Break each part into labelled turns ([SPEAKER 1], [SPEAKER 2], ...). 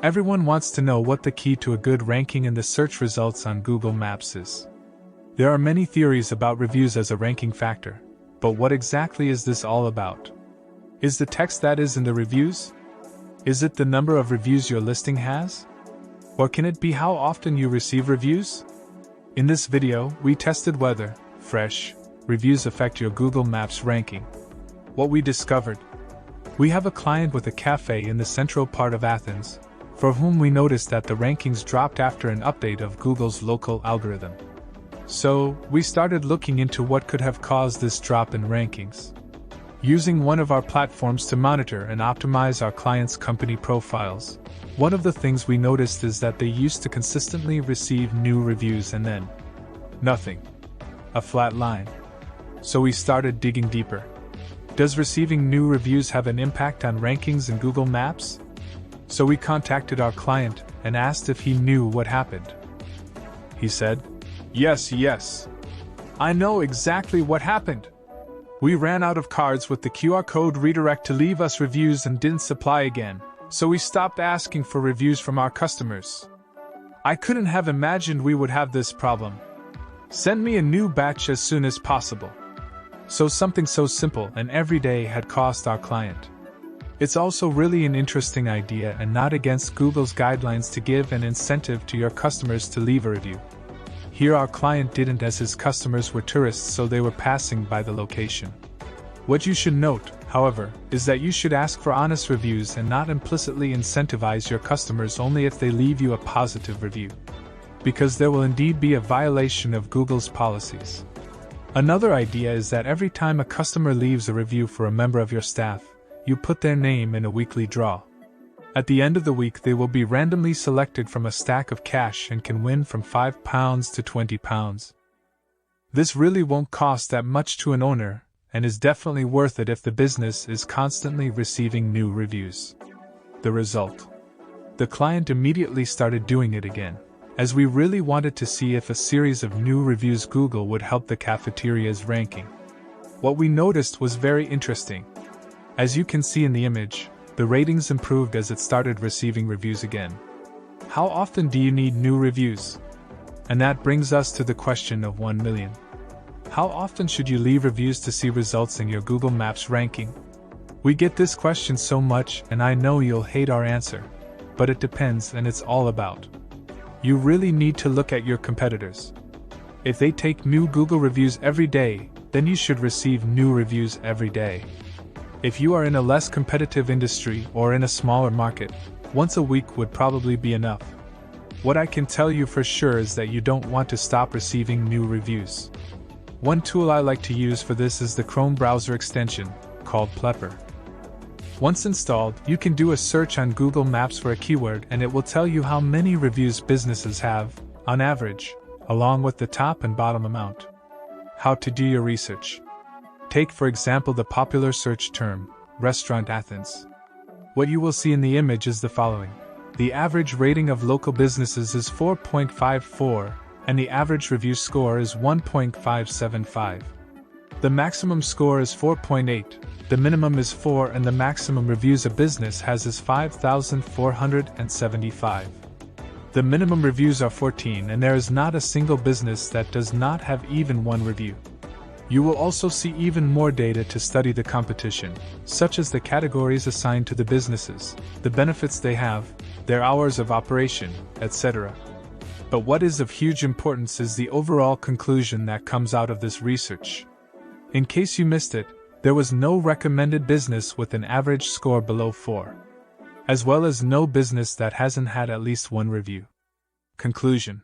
[SPEAKER 1] Everyone wants to know what the key to a good ranking in the search results on Google Maps is. There are many theories about reviews as a ranking factor, but what exactly is this all about? Is the text that is in the reviews? Is it the number of reviews your listing has? Or can it be how often you receive reviews? In this video, we tested whether fresh reviews affect your Google Maps ranking. What we discovered: we have a client with a cafe in the central part of Athens, for whom we noticed that the rankings dropped after an update of Google's local algorithm. So, we started looking into what could have caused this drop in rankings. Using one of our platforms to monitor and optimize our clients' company profiles, one of the things we noticed is that they used to consistently receive new reviews and then nothing. A flat line. So we started digging deeper. Does receiving new reviews have an impact on rankings in Google Maps? So we contacted our client and asked if he knew what happened. He said, Yes. I know exactly what happened. We ran out of cards with the QR code redirect to leave us reviews and didn't supply again, so we stopped asking for reviews from our customers. I couldn't have imagined we would have this problem. Send me a new batch as soon as possible. So something so simple and everyday had cost our client. It's also really an interesting idea and not against Google's guidelines to give an incentive to your customers to leave a review. Here our client didn't, as his customers were tourists, so they were passing by the location. What you should note, however, is that you should ask for honest reviews and not implicitly incentivize your customers only if they leave you a positive review, because there will indeed be a violation of Google's policies. Another idea is that every time a customer leaves a review for a member of your staff, you put their name in a weekly draw. At the end of the week, they will be randomly selected from a stack of cash and can win from £5 to £20. This really won't cost that much to an owner, and is definitely worth it if the business is constantly receiving new reviews. The result: the client immediately started doing it again, as we really wanted to see if a series of new reviews Google would help the cafeteria's ranking. What we noticed was very interesting. As you can see in the image, the ratings improved as it started receiving reviews again. How often do you need new reviews? And that brings us to the question of 1 million. How often should you leave reviews to see results in your Google Maps ranking? We get this question so much, and I know you'll hate our answer, but it depends, and it's all about. You really need to look at your competitors. If they take new Google reviews every day, then you should receive new reviews every day. If you are in a less competitive industry or in a smaller market, once a week would probably be enough. What I can tell you for sure is that you don't want to stop receiving new reviews. One tool I like to use for this is the Chrome browser extension, called Plepper. Once installed, you can do a search on Google Maps for a keyword and it will tell you how many reviews businesses have, on average, along with the top and bottom amount. How to do your research. Take for example the popular search term, Restaurant Athens. What you will see in the image is the following. The average rating of local businesses is 4.54, and the average review score is 1.575. The maximum score is 4.8, the minimum is 4, and the maximum reviews a business has is 5,475. The minimum reviews are 14, and there is not a single business that does not have even one review. You will also see even more data to study the competition, such as the categories assigned to the businesses, the benefits they have, their hours of operation, etc. But what is of huge importance is the overall conclusion that comes out of this research. In case you missed it, there was no recommended business with an average score below 4, as well as no business that hasn't had at least one review. Conclusion.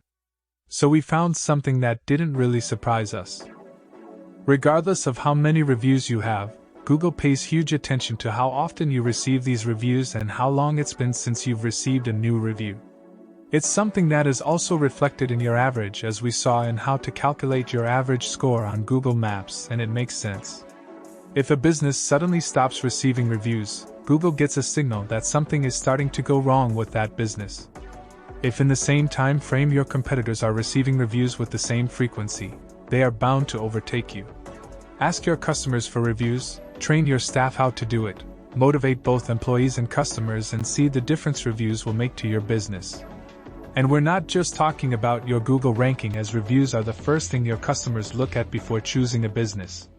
[SPEAKER 1] So we found something that didn't really surprise us. Regardless of how many reviews you have, Google pays huge attention to how often you receive these reviews and how long it's been since you've received a new review. It's something that is also reflected in your average, as we saw in how to calculate your average score on Google Maps, and it makes sense. If a business suddenly stops receiving reviews, Google gets a signal that something is starting to go wrong with that business. If in the same time frame your competitors are receiving reviews with the same frequency, they are bound to overtake you. Ask your customers for reviews, train your staff how to do it, motivate both employees and customers, and see the difference reviews will make to your business. And we're not just talking about your Google ranking, as reviews are the first thing your customers look at before choosing a business.